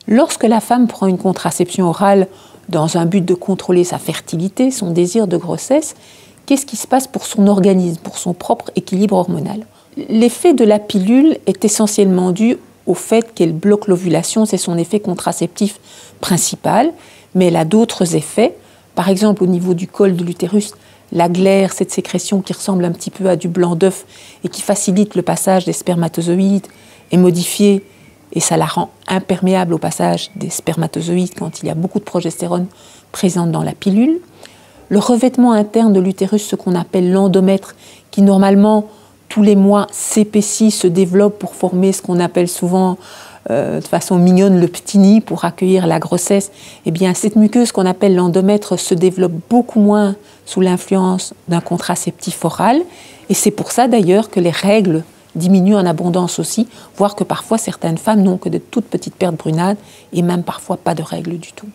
Lorsque la femme prend une contraception orale dans un but de contrôler sa fertilité, son désir de grossesse, qu'est-ce qui se passe pour son organisme, pour son propre équilibre hormonal? L'effet de la pilule est essentiellement dû au fait qu'elle bloque l'ovulation, c'est son effet contraceptif principal, mais elle a d'autres effets. Par exemple, au niveau du col de l'utérus, la glaire, cette sécrétion qui ressemble un petit peu à du blanc d'œuf et qui facilite le passage des spermatozoïdes, est modifiée et ça la rend imperméable au passage des spermatozoïdes quand il y a beaucoup de progestérone présente dans la pilule. Le revêtement interne de l'utérus, ce qu'on appelle l'endomètre, qui normalement, tous les mois, s'épaissit, se développe pour former ce qu'on appelle souvent, de façon mignonne, le petit nid pour accueillir la grossesse. Eh bien, cette muqueuse qu'on appelle l'endomètre se développe beaucoup moins sous l'influence d'un contraceptif oral. Et c'est pour ça d'ailleurs que les règles diminuent en abondance aussi, voire que parfois certaines femmes n'ont que de toutes petites pertes brunades et même parfois pas de règles du tout.